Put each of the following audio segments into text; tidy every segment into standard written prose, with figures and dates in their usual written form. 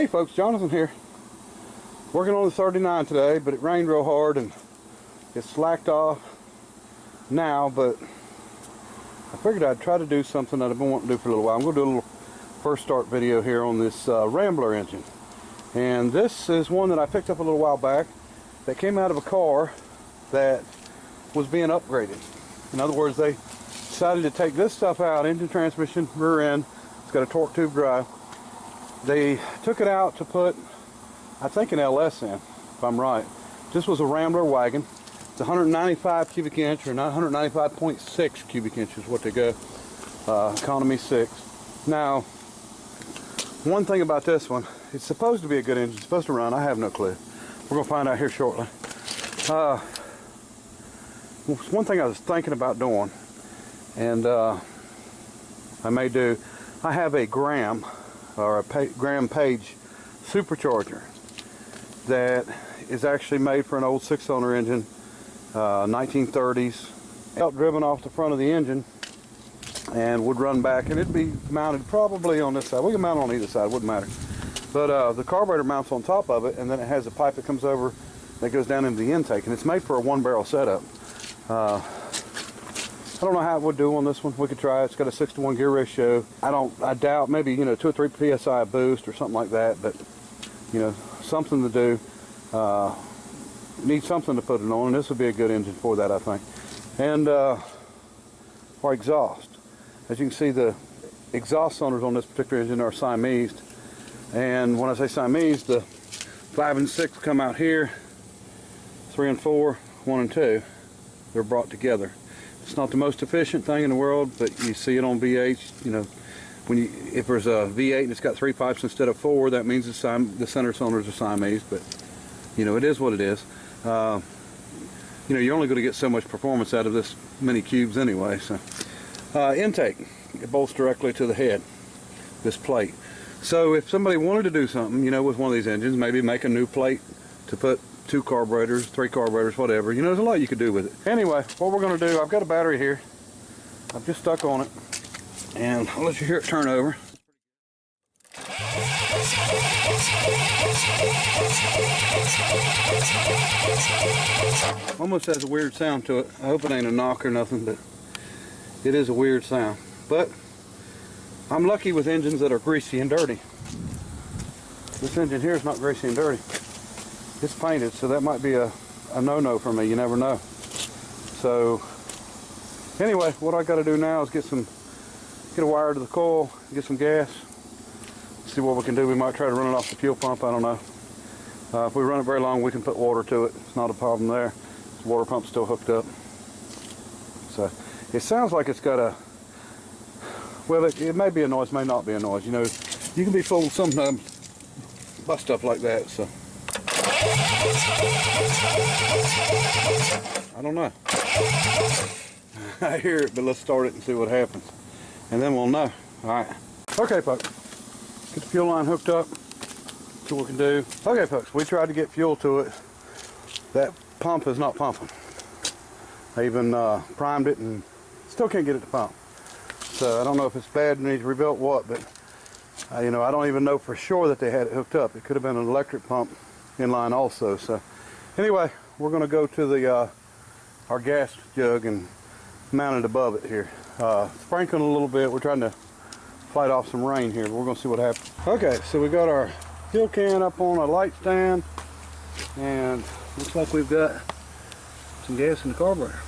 folks, Jonathan here. Working on the 39 today, but it rained real hard and it slacked off now, but I figured I'd try to do something that I've been wanting to do for a little while. I'm going to do a little first start video here on this Rambler engine. And this is one that I picked up a little while back that came out of a car that was being upgraded. In other words, they decided to take this stuff out, engine, transmission, rear end. It's got a torque tube drive. They took it out to put, I think, an LS in, if I'm right. This was a Rambler wagon. It's 195 cubic inch, or not 195.6 cubic inches, what they go. Economy 6. Now, one thing about this one, it's supposed to be a good engine. It's supposed to run. I have no clue. We're going to find out here shortly. One thing I was thinking about doing, and I may do, I have a Graham Page supercharger that is actually made for an old 6-cylinder engine, 1930s. Driven off the front of the engine and would run back, and it'd be mounted probably on this side. We can mount on either side, wouldn't matter. But the carburetor mounts on top of it, and then it has a pipe that comes over that goes down into the intake, and it's made for a 1-barrel setup. I don't know how it would do on this one. We could try it. It's got a 6-to-1 gear ratio. I doubt, maybe, 2 or 3 psi boost or something like that, but something to do. Need something to put it on, and this would be a good engine for that, I think. And our exhaust. As you can see, the exhaust cylinders on this particular engine are Siamese. And when I say Siamese, the 5 and 6 come out here, 3 and 4, 1 and 2. They're brought together. It's not the most efficient thing in the world, but you see it on V8s. If there's a V8 and it's got 3 pipes instead of 4, that means the center cylinders are Siamese. But it is what it is. You're only going to get so much performance out of this many cubes anyway. So intake, it bolts directly to the head, this plate. So if somebody wanted to do something, with one of these engines, maybe make a new plate to put 2 carburetors, 3 carburetors, whatever. There's a lot you could do with it. Anyway, what we're going to do, I've got a battery here. I've just stuck on it, and I'll let you hear it turn over. Almost has a weird sound to it. I hope it ain't a knock or nothing, but it is a weird sound. But I'm lucky with engines that are greasy and dirty. This engine here is not greasy and dirty. It's painted, so that might be a no-no for me. You never know. So anyway, what I got to do now is get a wire to the coil, get some gas, see what we can do. We might try to run it off the fuel pump. I don't know. If we run it very long, we can put water to it. It's not a problem there. The water pump's still hooked up. So it sounds like it's got a, well, it may be a noise, may not be a noise. You can be fooled sometimes by stuff like that. So I don't know. I hear it, but let's start it and see what happens, and then we'll know. All right. Okay, folks. Get the fuel line hooked up. See what we can do. Okay, folks. We tried to get fuel to it. That pump is not pumping. I even primed it and still can't get it to pump. So I don't know if it's bad and needs rebuilt what, but I don't even know for sure that they had it hooked up. It could have been an electric pump in line also. So anyway, we're going to go to the our gas jug and mount it above it here. Sprinkling a little bit. We're trying to fight off some rain here. We're going to see what happens. Okay, so we got our fuel can up on a light stand, and looks like we've got some gas in the carburetor,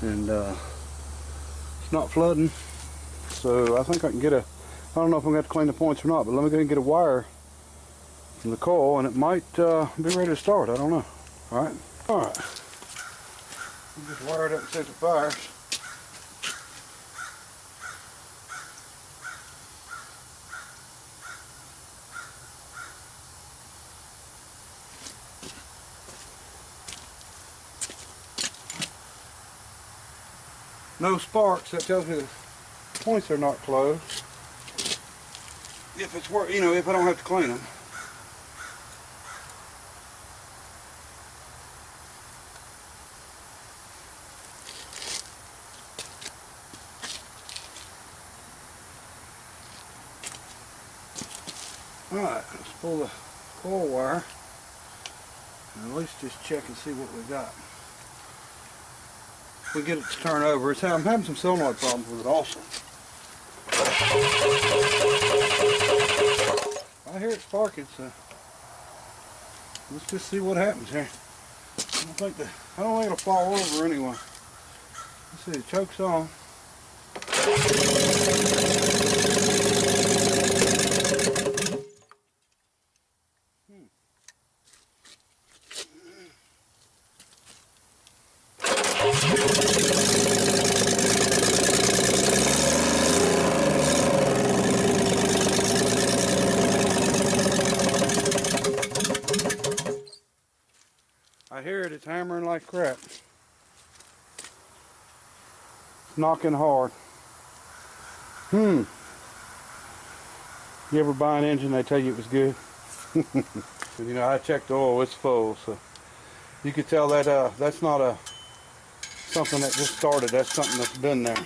and it's not flooding. So I think I can get I don't know if I'm going to have to clean the points or not, but let me go ahead and get a wire from the coil, and it might be ready to start. I don't know. Alright. Just wire it up and see if it fires. No sparks. That tells me the points are not closed. If it's work, if I don't have to clean them. Alright, let's pull the coil wire and at least just check and see what we got. If we get it to turn over, I'm having some solenoid problems with it also. I hear it sparking, so let's just see what happens here. I don't think it'll fall over anyway. Let's see, the choke's on. I hear it, it's hammering like crap. It's knocking hard. You ever buy an engine, they tell you it was good? You know, I checked the oil, it's full, so you could tell that that's not something that just started, that's something that's been there.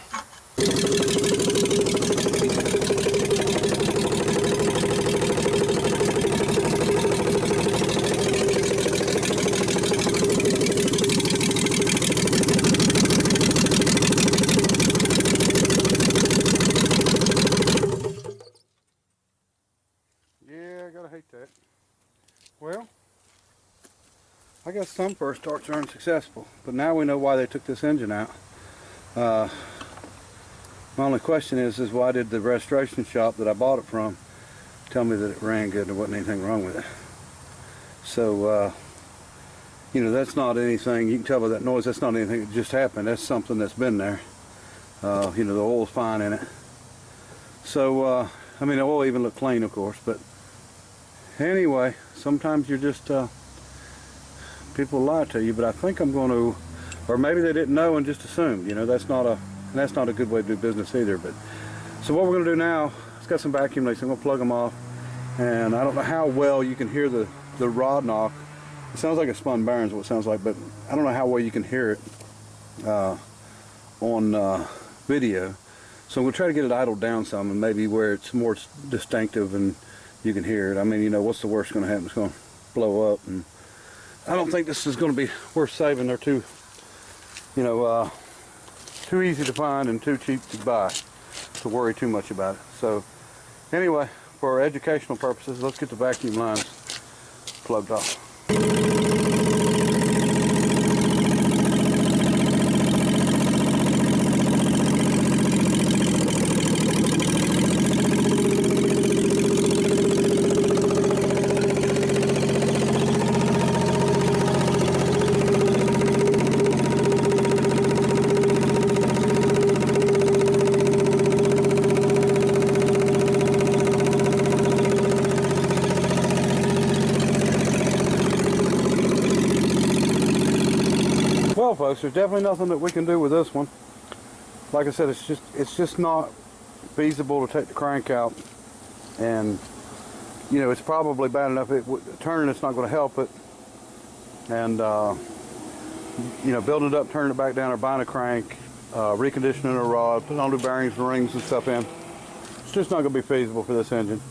That. Well, I guess some first starts are unsuccessful, but now we know why they took this engine out. My only question is why did the restoration shop that I bought it from tell me that it ran good and there wasn't anything wrong with it? So, you know, that's not anything, you can tell by that noise, that's not anything that just happened, that's something that's been there. You know, the oil's fine in it. So, I mean, the oil even looked clean, of course, but anyway, sometimes you're just, people lie to you, but I think I'm going to, or maybe they didn't know and just assumed, you know, that's not a good way to do business either. But so what we're going to do now, it's got some vacuum leaks, I'm going to plug them off, and I don't know how well you can hear the rod knock. It sounds like a spun bearings, what it sounds like, but I don't know how well you can hear it on video. So I'm going to try to get it idled down some, and maybe where it's more distinctive and you can hear it. I mean, you know, what's the worst going to happen? It's going to blow up, and I don't think this is going to be worth saving. They're too, you know, too easy to find and too cheap to buy to worry too much about it. So anyway, for educational purposes, let's get the vacuum lines plugged off. Well, folks, there's definitely nothing that we can do with this one. Like I said, it's just not feasible to take the crank out, and you know, it's probably bad enough. Turning it's not going to help it, and you know, building it up, turning it back down, or buying a crank, reconditioning a rod, putting all new bearings and rings and stuff in, it's just not going to be feasible for this engine.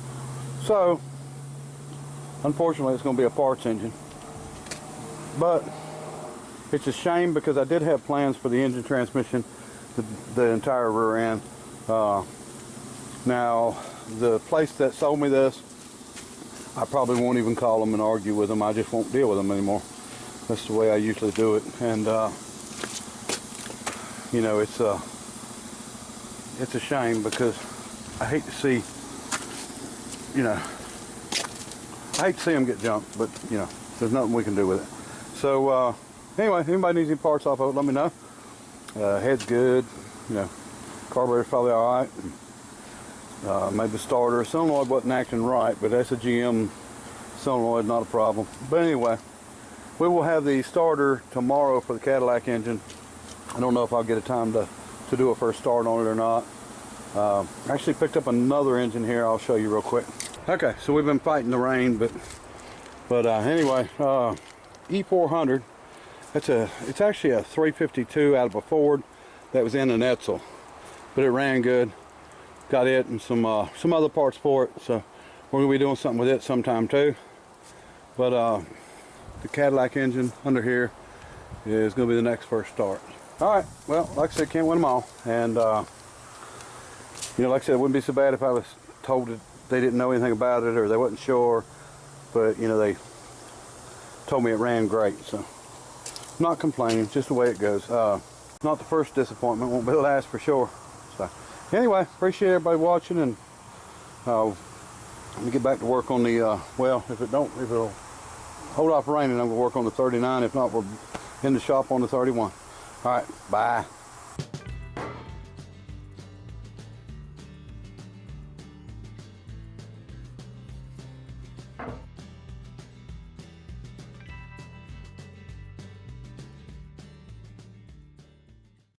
So unfortunately, it's going to be a parts engine, but it's a shame because I did have plans for the engine, transmission, the entire rear end. Now, the place that sold me this, I probably won't even call them and argue with them. I just won't deal with them anymore. That's the way I usually do it. And you know, it's a shame because I hate to see, you know, I hate to see them get junked, but you know, there's nothing we can do with it. So anyway, if anybody needs any parts off of it, let me know. Head's good, you know, carburetor's probably all right. Maybe the starter, solenoid wasn't acting right, but that's a GM solenoid, not a problem. But anyway, we will have the starter tomorrow for the Cadillac engine. I don't know if I'll get a time to do a first start on it or not. I actually picked up another engine here. I'll show you real quick. Okay, so we've been fighting the rain, but anyway, E400. It's actually a 352 out of a Ford that was in an Edsel, but it ran good. Got it and some other parts for it, so we're gonna be doing something with it sometime too. But the Cadillac engine under here is gonna be the next first start. All right, well, like I said, can't win them all. And you know, like I said, it wouldn't be so bad if I was told that they didn't know anything about it or they wasn't sure. But you know, they told me it ran great, so not complaining, just the way it goes. Not the first disappointment, won't be the last for sure. So anyway, appreciate everybody watching, and let me get back to work on the well, if it'll hold off raining, I'm gonna work on the 39. If not, we're in the shop on the 31. All right, bye.